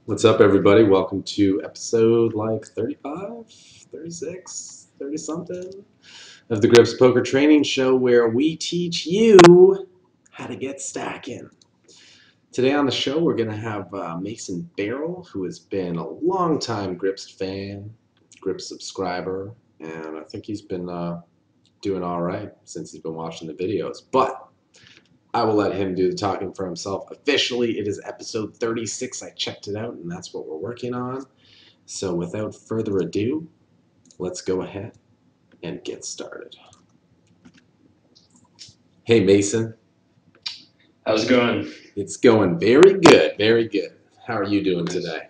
What's up, everybody? Welcome to episode like 35, 36, 30 something of the Grips Poker Training Show, where we teach you how to get stacking. Today on the show, we're going to have Mason Barrel, who has been a long-time Grips fan, Grips subscriber, and I think he's been doing all right since he's been watching the videos. But I will let him do the talking for himself. Officially, it is episode 36. I checked it out, and that's what we're working on. So without further ado, let's go ahead and get started. Hey, Mason. How's it going? It's going very good, very good. How are you doing today?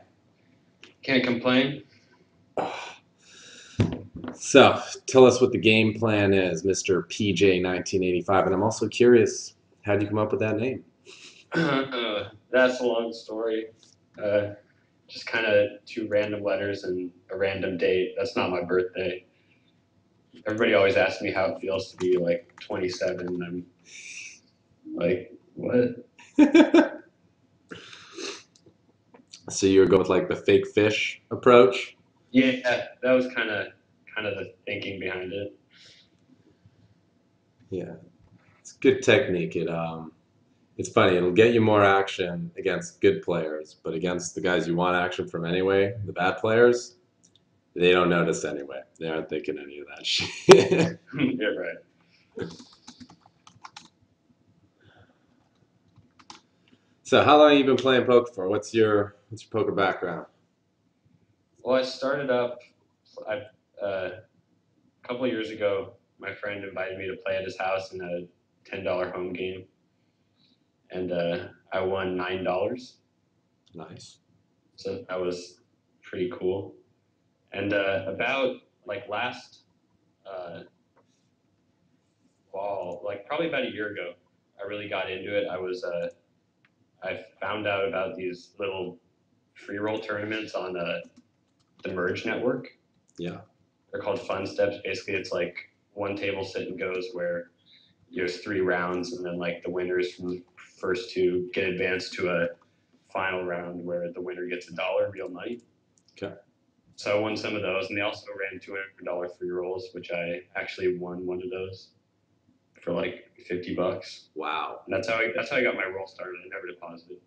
Can't complain. So, tell us what the game plan is, Mr. PJ 1985. And I'm also curious, how did you come up with that name? That's a long story. Just kind of two random letters and a random date. That's not my birthday. Everybody always asks me how it feels to be like 27. And I'm like, what? So you were going with like the fake fish approach? Yeah, that was kind of the thinking behind it. Yeah, it's good technique. It's funny. It'll get you more action against good players, but against the guys you want action from anyway, the bad players, they don't notice anyway. They aren't thinking any of that shit. Yeah, right. So, how long have you been playing poker for? What's your poker background? Well, I started up a couple of years ago. My friend invited me to play at his house in a $10 home game, and I won $9. Nice. So that was pretty cool. And about like last uh, fall, like probably about a year ago, I really got into it. I found out about these little free roll tournaments on the Merge network. Yeah. They're called Fun Steps. Basically, it's like one table sit and goes where there's 3 rounds, and then like the winners from the first two get advanced to a final round where the winner gets $1 real money. Okay. So I won some of those, and they also ran $200 free rolls, which I actually won one of those for like $50. Wow. And that's how I got my roll started. I never deposited.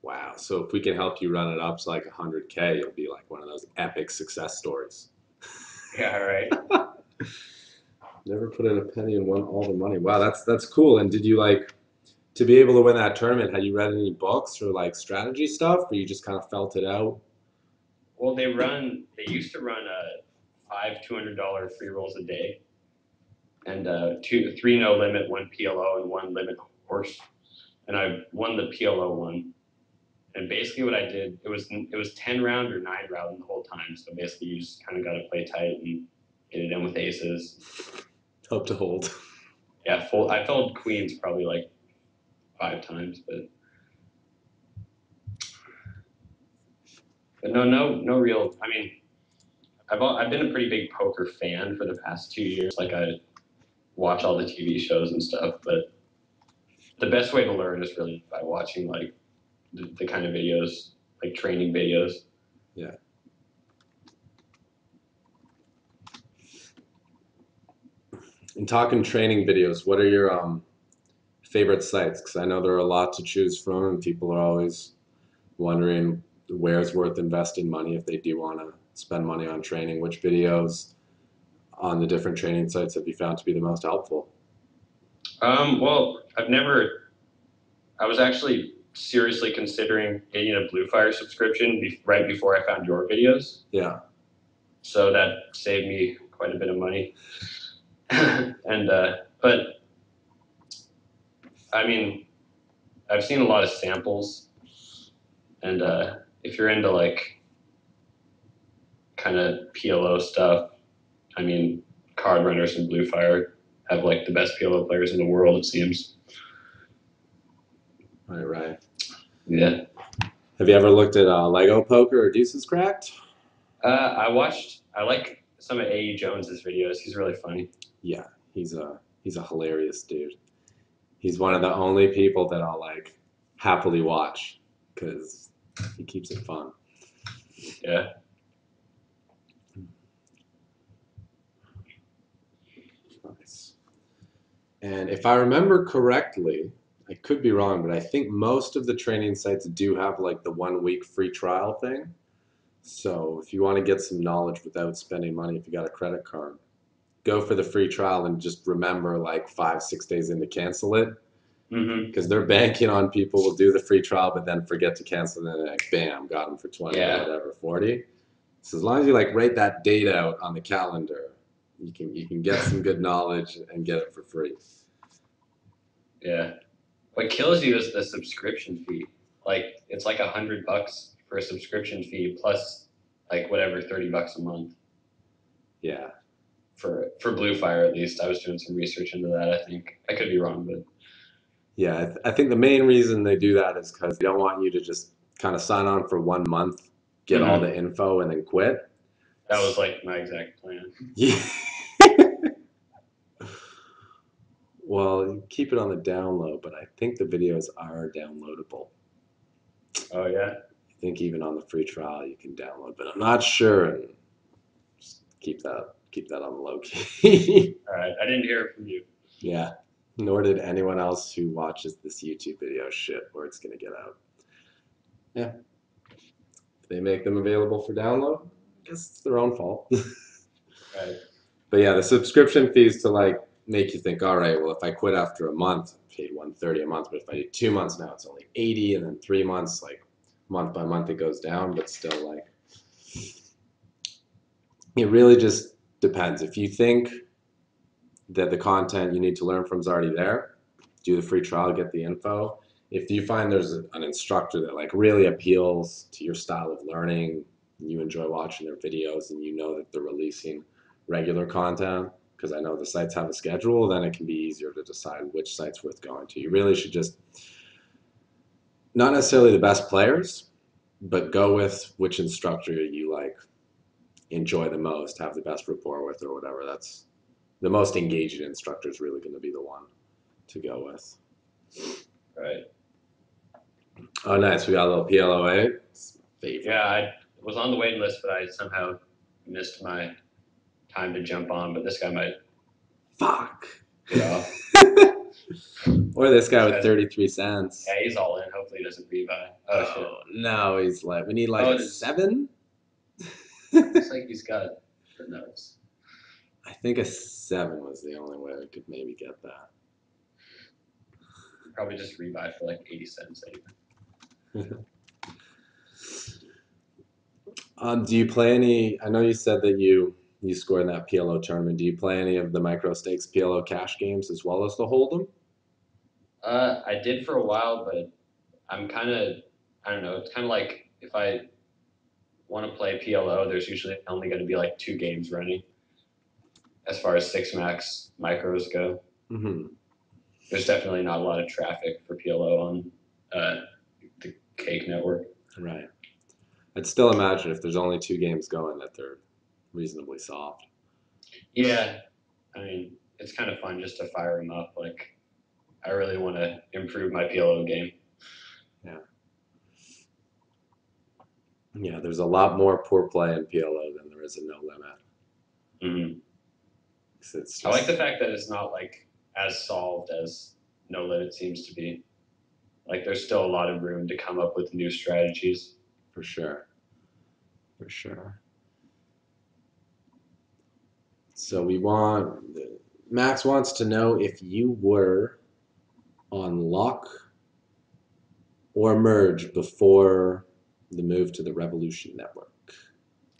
Wow. So if we can help you run it up to like 100K, you'll be like one of those epic success stories. Yeah, right. Never put in a penny and won all the money. Wow, that's cool. And did you like to be able to win that tournament? Had you read any books or like strategy stuff, or you just kind of felt it out? Well, they used to run 5 $200 free rolls a day, and three no limit, one PLO, and one limit horse. And I won the PLO one. And basically, what I did, it was 10 round or 9 round the whole time. So basically, you just kind of got to play tight and get it in with aces. Hope to hold. Yeah, I folded queens probably like 5 times, but no real. I mean, I've been a pretty big poker fan for the past 2 years. Like I watch all the TV shows and stuff, but the best way to learn is really by watching like the kind of videos, like training videos. Yeah. And talking training videos, what are your favorite sites? Because I know there are a lot to choose from, and people are always wondering where it's worth investing money if they do want to spend money on training. Which videos on the different training sites have you found to be the most helpful? Well, I was actually seriously considering getting a Blue Fire subscription right before I found your videos. Yeah. So that saved me quite a bit of money. And but I mean, I've seen a lot of samples, and if you're into like kind of PLO stuff, I mean, Card Runners and Blue Fire have like the best PLO players in the world, it seems. Right. Yeah. Have you ever looked at Lego Poker or Deuces Cracked? I like some of A.E. Jones's videos. He's really funny. Yeah, he's a hilarious dude. He's one of the only people that I'll like happily watch because He keeps it fun. Yeah. Nice. And if I remember correctly, I could be wrong, but I think most of the training sites do have like the 1 week free trial thing. So if you want to get some knowledge without spending money, if you got a credit card, go for the free trial and just remember like 5, 6 days in to cancel it. Mm-hmm. Because they're banking on people will do the free trial, but then forget to cancel, and then like, bam, got them for 20 or whatever, 40. So as long as you like write that date out on the calendar, you can get some good knowledge and get it for free. Yeah. What kills you is the subscription fee. Like it's like $100 for a subscription fee plus like whatever $30 a month. Yeah. For Blue Fire at least, I was doing some research into that. I think I could be wrong, but Yeah, I think the main reason they do that is because they don't want you to just kind of sign on for 1 month, get all the info, and then quit. That was like my exact plan. Yeah. Well, keep it on the download, but I think the videos are downloadable. Oh yeah. I think even on the free trial you can download, but I'm not sure. And just keep that on the low key. All right. I didn't hear it from you. Yeah. Nor did anyone else who watches this YouTube video shit where it's gonna get out. Yeah. If they make them available for download, I guess it's their own fault. Right. But yeah, the subscription fees to like make you think, all right, well, if I quit after a month, I paid 130 a month, but if I do 2 months now, it's only 80, and then 3 months, like month by month, it goes down, but still, like, it really just depends. If you think that the content you need to learn from is already there, do the free trial, get the info. If you find there's an instructor that like really appeals to your style of learning, and you enjoy watching their videos, and you know that they're releasing regular content, because I know the sites have a schedule, then it can be easier to decide which site's worth going to. You really should just, not necessarily the best players, but go with which instructor you like enjoy the most, have the best rapport with, or whatever. That's the most engaging instructor is really going to be the one to go with. Right. Oh, nice. We got a little PLOA. It's my favorite. Yeah, I was on the waiting list, but I somehow missed my time to jump on. But this guy might Fuck. get off. Or this guy with 33 cents. Yeah, he's all in. Hopefully, he doesn't rebuy. Oh shit. No, he's like, we need like a 7. Looks like he's got the notes. I think a 7 was the only way I could maybe get that. Probably just rebuy for like 80 cents anyway. Do you play any? I know you said that you scored in that PLO tournament. Do you play any of the Microstakes PLO cash games as well as the Hold'em? I did for a while, but I'm kind of, I don't know. It's kind of like if I want to play PLO, there's usually only going to be like 2 games running as far as 6 max micros go. Mm-hmm. There's definitely not a lot of traffic for PLO on the Cake Network. Right. I'd still imagine if there's only 2 games going that they're reasonably soft. Yeah, I mean, it's kind of fun just to fire them up. Like, I really want to improve my PLO game. Yeah. Yeah, there's a lot more poor play in PLO than there is in No Limit. Mm-hmm. It's just, I like the fact that it's not like as solved as No Limit seems to be. Like, there's still a lot of room to come up with new strategies. For sure. For sure. So Max wants to know if you were on Lock or Merge before the move to the Revolution Network.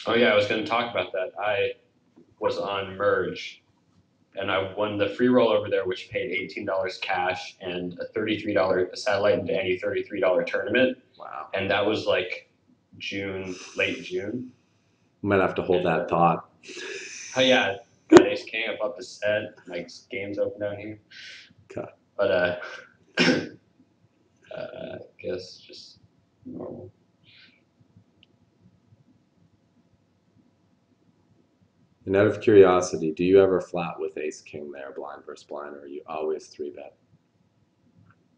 Oh yeah, I was going to talk about that. I was on Merge, and I won the free roll over there, which paid $18 cash and a $33 satellite into any $33 tournament. Wow. And that was like late June. Might have to hold that thought. Oh yeah, got Ace King. I bought the set. My game's open down here. Okay. But I guess just normal. And out of curiosity, do you ever flat with Ace King there, blind versus blind, or are you always 3-bet?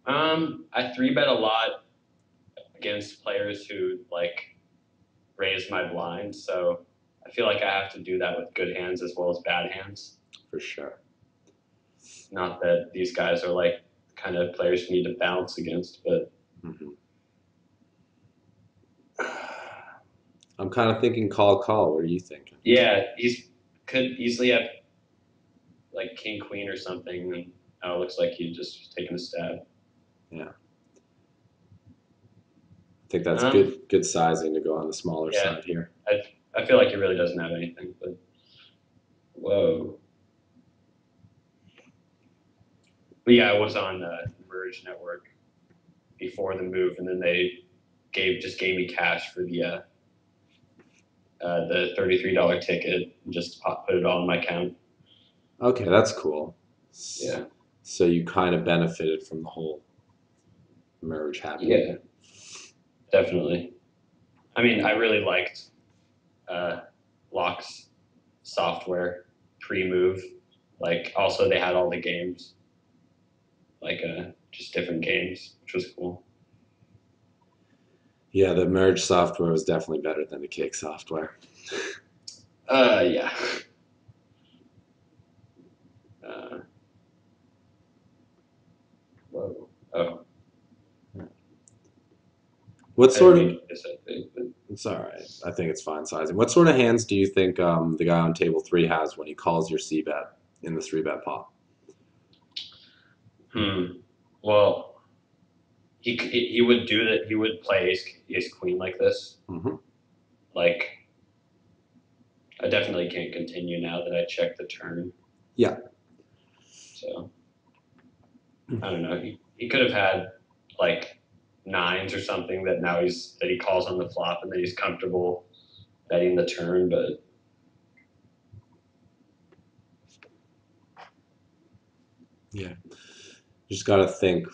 I 3-bet a lot. against players who like raise my blind. So I feel like I have to do that with good hands as well as bad hands. For sure. Not that these guys are like kind of players you need to bounce against, but Mm-hmm. I'm kind of thinking call. What are you thinking? yeah, he's could easily have like king queen or something, and now it looks like he just taking a stab. Yeah. I think that's Um, good sizing to go on the smaller yeah, side here. I feel like he really doesn't have anything, but whoa. But yeah, I was on Merge Network before the move, and then they gave me cash for the $33 ticket and just put it all in my account. Okay, that's cool. Yeah, So you kind of benefited from the whole merge happening. yeah, definitely. I mean, I really liked uh, Lock's software pre-move. Like, also they had all the games, like just different games, which was cool. Yeah, the merge software was definitely better than the cake software. Yeah. Uh, whoa. Oh, What I didn't sort mean of? to miss that thing, but It's all right. I think it's fine sizing. What sort of hands do you think the guy on table 3 has when he calls your C bet in the 3-bet pot? Well, he would do that. He would play ace queen like this. Mm-hmm. Like, I definitely can't continue now that I checked the turn. Yeah. So I don't know. He could have had like nines or something that he calls on the flop and that he's comfortable betting the turn, but Yeah. You just got to think.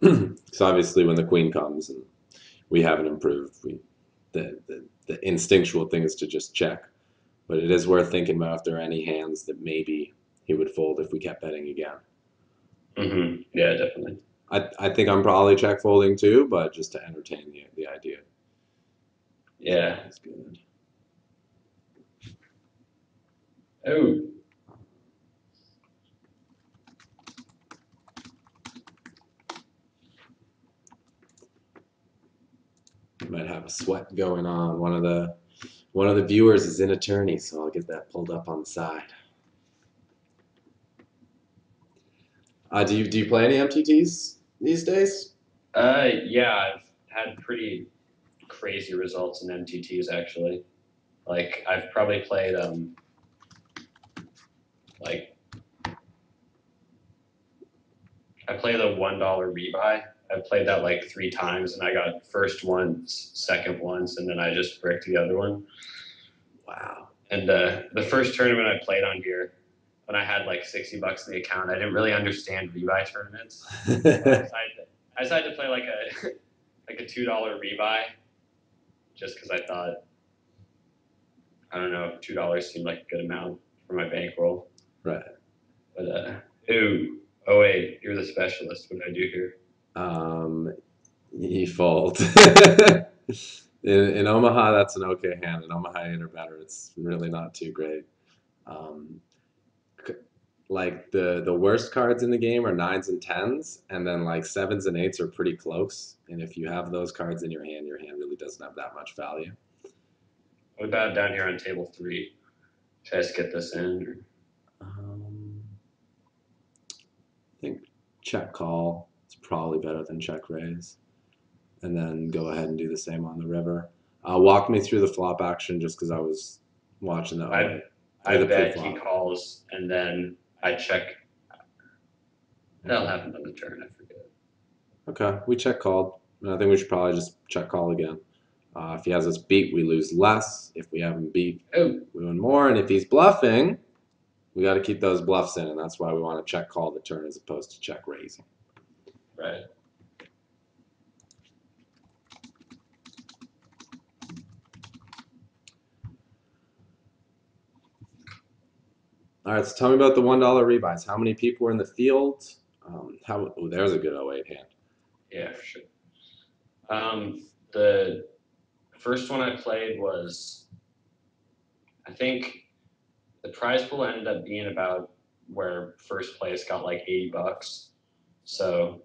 Because obviously, when the queen comes and we haven't improved, the instinctual thing is to just check. But it is worth thinking about if there are any hands that maybe he would fold if we kept betting again. yeah, definitely. I think I'm probably check folding too, but just to entertain the idea. Yeah. That's good. Oh, Might have a sweat going on. One of the viewers is an attorney, so I'll get that pulled up on the side. Do you play any MTTs these days? yeah, I've had pretty crazy results in MTTs actually. Like I've probably played like I play the $1 rebuy. I played that like 3 times, and I got first once, second once, and then I just bricked the other one. Wow. And the first tournament I played on here, when I had like $60 in the account, I didn't really understand rebuy tournaments. So I decided to play like a like a $2 rebuy, just because I thought, I don't know, $2 seemed like a good amount for my bankroll. Right. But oh wait, you're the specialist. What did I do here? You fold. In Omaha, that's an okay hand. In Omaha 8 or better, it's really not too great. Um, like the worst cards in the game are nines and tens, and then like sevens and eights are pretty close. And if you have those cards in your hand really doesn't have that much value. What about down here on table 3? Should I just get this in? Or? I think check call is probably better than check raise, and then go ahead and do the same on the river. Walk me through the flop action just because I was watching I the bet he pre-flop. calls and then I check. That'll happen on the turn. I forget. Okay, we check called. And I think we should probably just check call again. If he has us beat, we lose less. If we have him beat, Oh, we win more. And if he's bluffing, we got to keep those bluffs in, and that's why we want to check call the turn as opposed to check raising. right. All right, so tell me about the $1 rebuys. How many people were in the field? There's a good 08 hand. Yeah, for sure. The first one I played was, I think the prize pool ended up being about where first place got like $80. So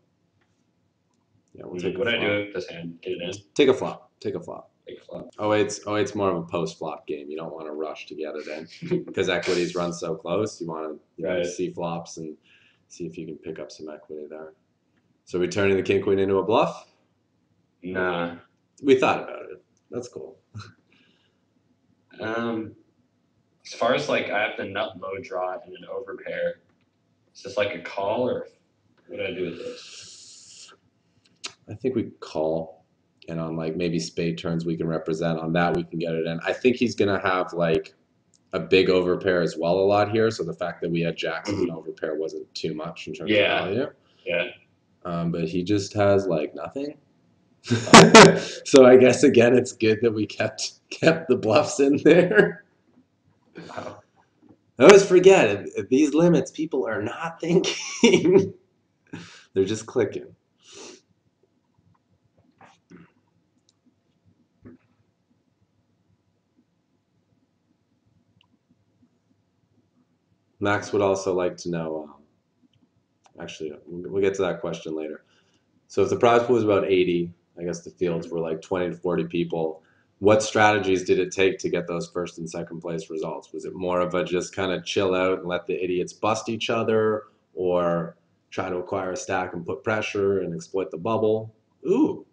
Yeah, we'll take a what do I flop. do with this hand? Get it in? Take a flop. Take a flop. Take a flop. Oh, it's more of a post flop game. You don't want to rush to get it in because equities run so close. You want to Right. see flops and see if you can pick up some equity there. So we turning the king queen into a bluff. Nah. We thought about it. That's cool. As far as like I have the nut low draw and an overpair, is this like a call or what do I do with this? I think we call, and on like maybe spade turns we can represent. On that we can get it in. I think he's gonna have like a big overpair as well a lot here. So the fact that we had jacks as an overpair wasn't too much in terms of value. Yeah. But he just has like nothing. So I guess again it's good that we kept the bluffs in there. Wow. I always forget at these limits people are not thinking. They're just clicking. Max would also like to know. Actually, we'll get to that question later. So if the prize pool was about 80, I guess the fields were like 20 to 40 people. What strategies did it take to get those first and second place results? Was it more of a just kind of chill out and let the idiots bust each other, or try to acquire a stack and put pressure and exploit the bubble? Ooh.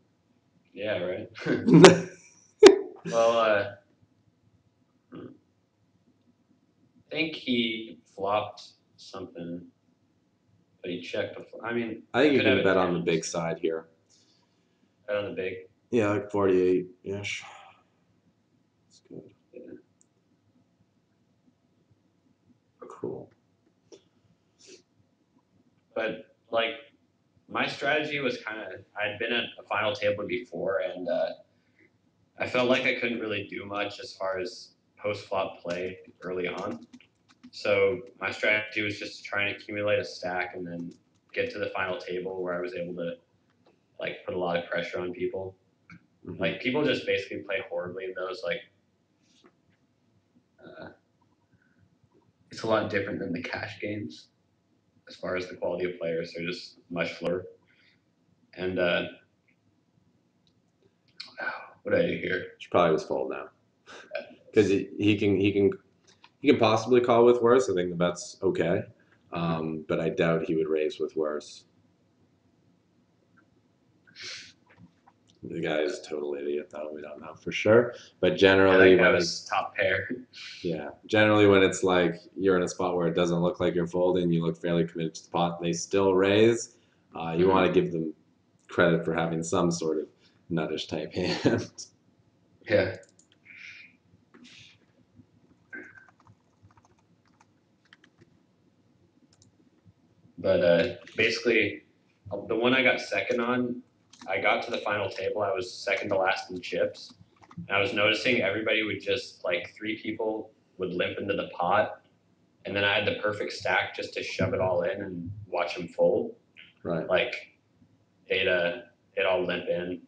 Yeah, right. Well, I think he flopped something, but he checked before. I mean, I think you could have can a bet on the tens. big side here. Bet on the big. Yeah, like 48-ish. That's good. Yeah. Cool. But like my strategy was kind of, I'd been at a final table before, and I felt like I couldn't really do much as far as post flop play early on. So my strategy was just to try and accumulate a stack and then get to the final table where I was able to like put a lot of pressure on people. Mm-hmm. Like people just basically play horribly in those. Like it's a lot different than the cash games as far as the quality of players. They're just much slower. And what do I do here? Should probably just fold now because he can possibly call with worse. I think the bet's okay, but I doubt he would raise with worse. The guy is a total idiot, though. We don't know for sure, but generally, that was top pair. Generally when it's like you're in a spot where it doesn't look like you're folding, you look fairly committed to the pot, and they still raise. You want to give them credit for having some sort of nuttish type hand. Yeah. But basically, the one I got second on, I got to the final table. I was second to last in chips. And I was noticing everybody would just, like, three people would limp into the pot. And then I had the perfect stack just to shove it all in and watch them fold. Right. Like, they'd all limp in,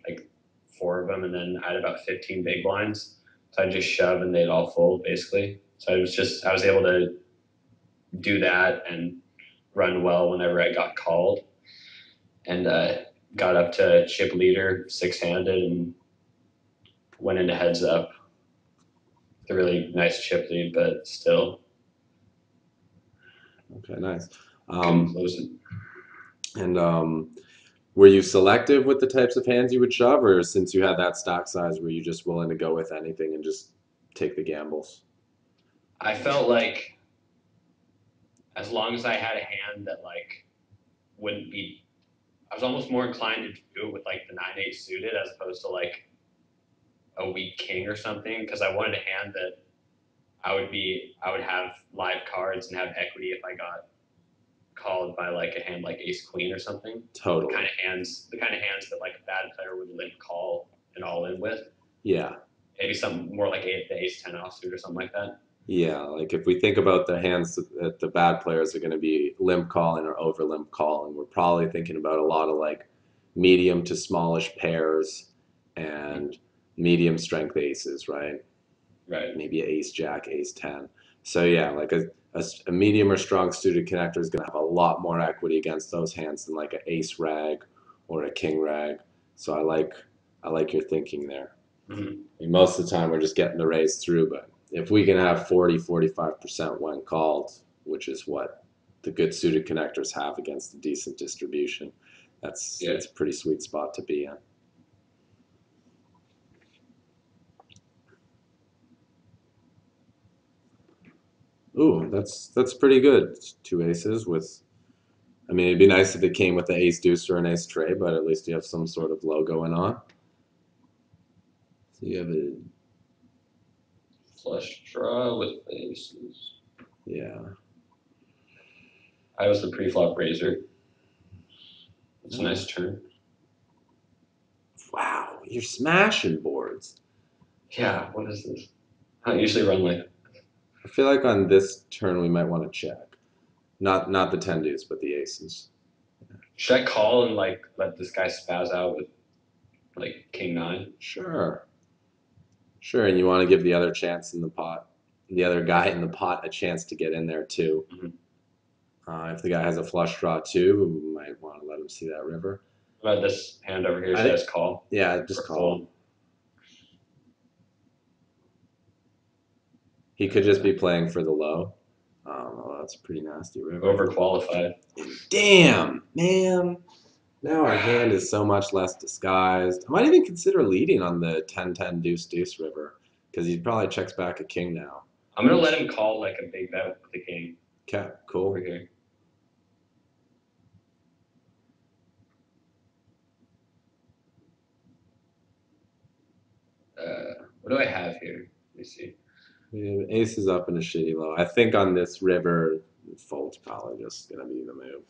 like, four of them. And then I had about 15 big blinds. So I'd just shove and they'd all fold, basically. So I was able to do that and run well whenever I got called, and got up to chip leader six-handed and went into heads up. It's a really nice chip lead, but still. Okay, nice. Couldn't close it. And were you selective with the types of hands you would shove, or since you had that stock size, were you just willing to go with anything and just take the gambles? I felt like as long as I had a hand that like wouldn't be, I was almost more inclined to do it with like the 9-8 suited as opposed to like a weak king or something, because I wanted a hand that I would have live cards and have equity if I got called by like a hand like ace queen or something. Totally. The kind of hands that like a bad player would limp call and all in with. Yeah. Maybe something more like the ace 10 offsuit or something like that. Yeah, like if we think about the hands that the bad players are going to be limp calling or over limp calling, we're probably thinking about a lot of like medium to smallish pairs and medium strength aces, right? Right. Maybe an ace jack, ace 10. So yeah, like a medium or strong suited connector is going to have a lot more equity against those hands than like an ace rag or a king rag. So I like your thinking there. Mm-hmm. I mean, most of the time we're just getting the raise through, but if we can have 40-45% when called, which is what the good suited connectors have against a decent distribution, that's Yeah. a pretty sweet spot to be in. Ooh, that's pretty good. Two aces with. I mean, it'd be nice if it came with the ace deuce or an ace tray, but at least you have some sort of low going on. So you have a Flush draw with aces. yeah. I was the pre-flop raiser. It's a Oh. nice turn. Wow, you're smashing boards. Yeah, what is this? I usually run like I feel like on this turn we might want to check. Not the 10 deuce, but the aces. should I call and like let this guy spaz out with like king 9? Sure. Sure, and you want to give the other chance in the pot, the other guy in the pot a chance to get in there too. Mm-hmm. If the guy has a flush draw too, we might want to let him see that river. What about this hand over here? I Should I think, just call? yeah, just Or call. fold? He could just be playing for the low. Well, that's a pretty nasty river. Overqualified. Damn, man. Now our hand is so much less disguised. I might even consider leading on the 10-10 deuce deuce river because he probably checks back a king now. I'm gonna let him call like a big bet with the king Okay, cool. over here. What do I have here? Let me see. We have aces up and a shitty low. I think on this river, fold's probably just gonna be the move.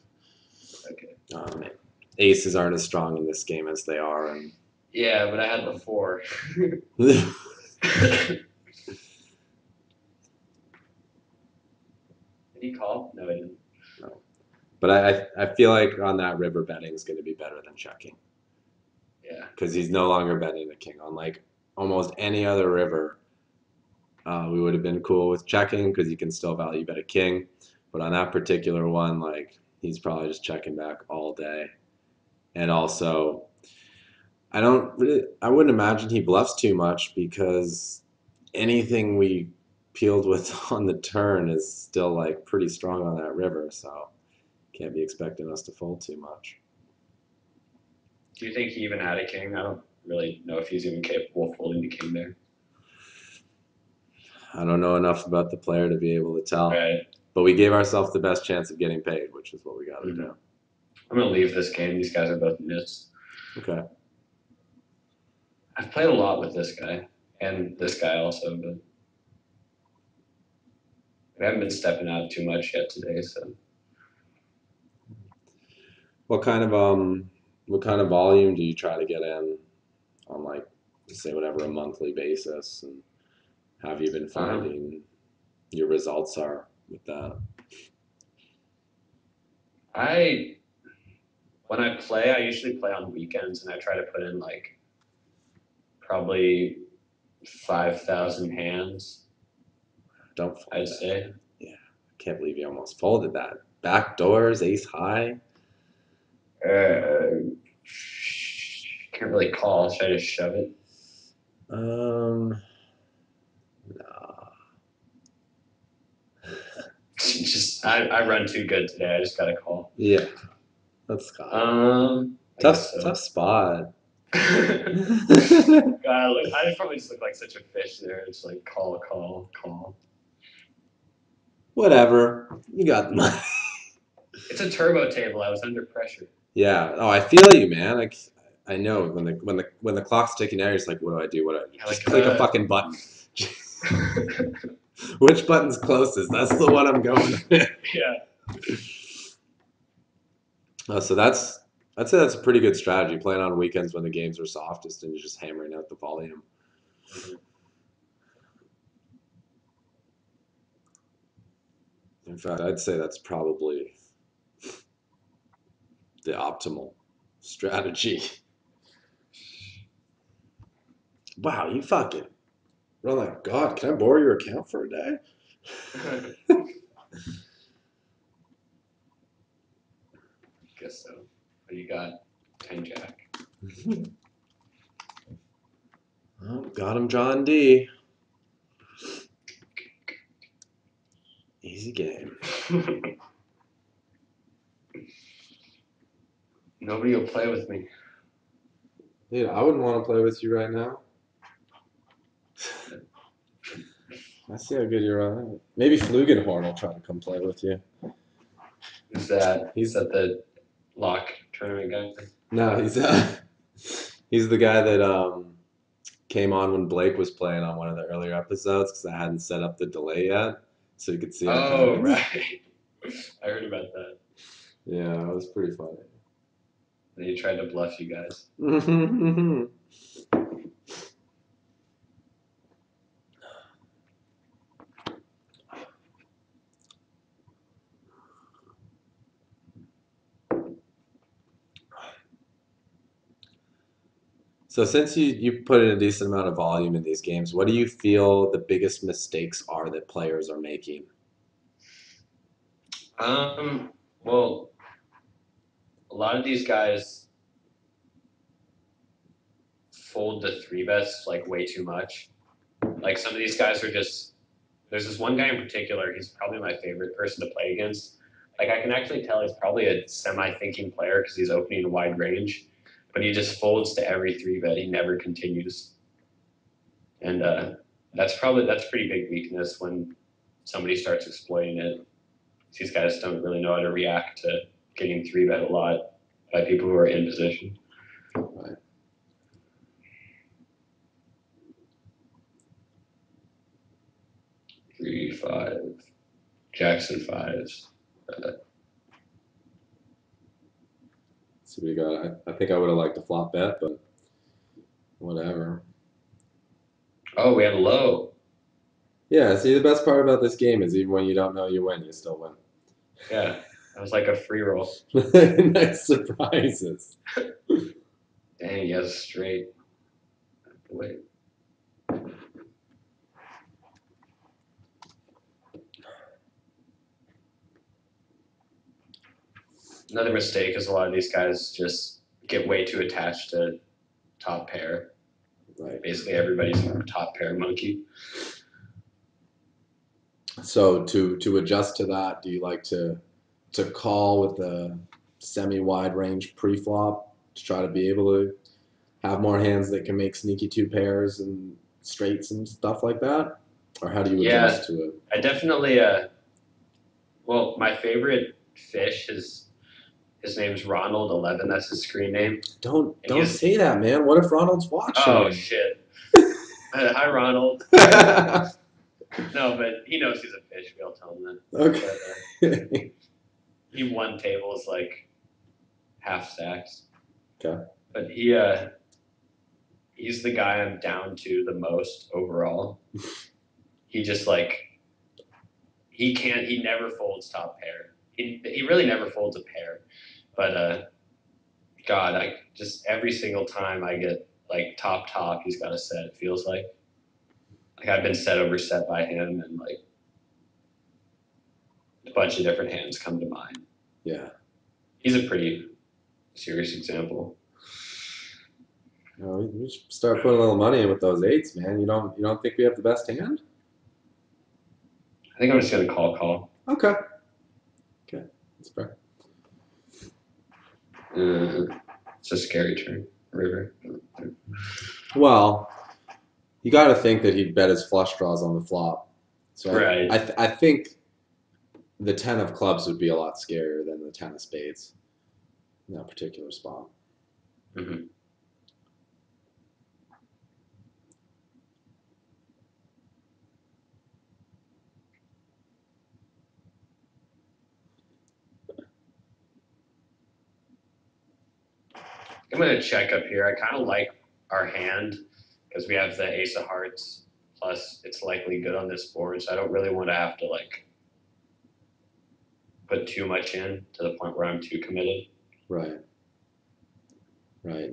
Okay. Aces aren't as strong in this game as they are, and Yeah, but I had the 4. Did he call? No, he didn't. no. But I feel like on that river betting is going to be better than checking. Yeah. Because he's no longer betting the king on like almost any other river. We would have been cool with checking because you can still value bet a king, but on that particular one, like he's probably just checking back all day, and also I wouldn't imagine he bluffs too much because anything we peeled with on the turn is still like pretty strong on that river, so can't be expecting us to fold too much. Do you think he even had a king? I don't really know if he's even capable of folding the king there. I don't know enough about the player to be able to tell. Right. But we gave ourselves the best chance of getting paid, which is what we got to do. I'm gonna leave this game. These guys are both nits. Okay. I've played a lot with this guy and this guy also, but we haven't been stepping out too much yet today. So What kind of volume do you try to get in on like say whatever a monthly basis, and have you been finding your results are with that? When I play, I usually play on weekends, and I try to put in like probably 5,000 hands. Don't fold I'd that. say. Yeah, I can't believe you almost folded that. Back doors, ace high. Can't really call. Should I just shove it? Nah. Just I run too good today. I just got to call. Yeah, that's Scott. Tough spot. God, I probably just look like such a fish there. It's like call. Whatever. You got the money. It's a turbo table. I was under pressure. Yeah. Oh, I feel you, man. Like I know when the clock's ticking out, you're just like, what do I do? What do I do? Yeah, Just like, click a fucking button. Which button's closest? That's the one I'm going with. Yeah. So I'd say that's a pretty good strategy. Playing on weekends when the games are softest and you're just hammering out the volume. In fact, I'd say that's probably the optimal Strategy. Wow, you fucking. Oh my god, can I borrow your account for a day? Guess so. What you got? 10 jack. Oh, got him, John D. Easy game. Nobody will play with me. Dude, I wouldn't want to play with you right now. I see how good you're on it. Maybe Flugenhorn will try to come play with you. Who's that? He's Is that the lock tournament guy? no, he's the guy that came on when Blake was playing on one of the earlier episodes because I hadn't set up the delay yet, so you could see our Oh, hands. right. I heard about that. Yeah, it was pretty funny. And he tried to bluff you guys. So since you put in a decent amount of volume in these games, what do you feel the biggest mistakes are that players are making? Well, a lot of these guys fold the three bets like way too much. Like some of these guys are just. There's this one guy in particular. He's probably my favorite person to play against. Like I can actually tell he's probably a semi-thinking player because he's opening a wide range, but he just folds to every three bet. He never continues, and that's pretty big weakness when somebody starts exploiting it. These guys don't really know how to react to getting three bet a lot by people who are in position. Right. 3-5, Jackson fives. So we got. I think I would have liked to flop bet, but whatever. Oh, we have low. Yeah. See, the best part about this game is even when you don't know you win, you still win. Yeah, that was like a free roll. Nice surprises. Dang, he has straight. Wait. Another mistake is a lot of these guys just get way too attached to top pair. Right. Basically, everybody's a top pair monkey. So to adjust to that, do you like to call with the semi wide range pre-flop to try to be able to have more hands that can make sneaky two pairs and straights and stuff like that? Or how do you Yeah, adjust to it? I definitely. Well, my favorite fish is his name's Ronald11. That's his screen name. Don't say that, man. What if Ronald's watching? Oh shit! Hi, Ronald. No, but he knows he's a fish. We all tell him that. Okay. But, he won tables like half stacks. Okay. But he's the guy I'm down to the most overall. He just like he never folds top pair. He really never folds a pair. But God, I just every single time I get like top, he's got a set. It feels like I've been set over set by him, and like a bunch of different hands come to mind. Yeah. He's a pretty serious example. No, we should start putting a little money in with those eights, man. You don't think we have the best hand? I think I'm just gonna call. Okay. Okay. That's fair. It's a scary turn, river. Well, you got to think that he'd bet his flush draws on the flop. So Right. I think the 10 of clubs would be a lot scarier than the 10 of spades in that particular spot. Mm-hmm. I'm gonna check up here. I kind of like our hand because we have the ace of hearts. Plus, it's likely good on this board, so I don't really want to have to like put too much in to the point where I'm too committed. Right. Right.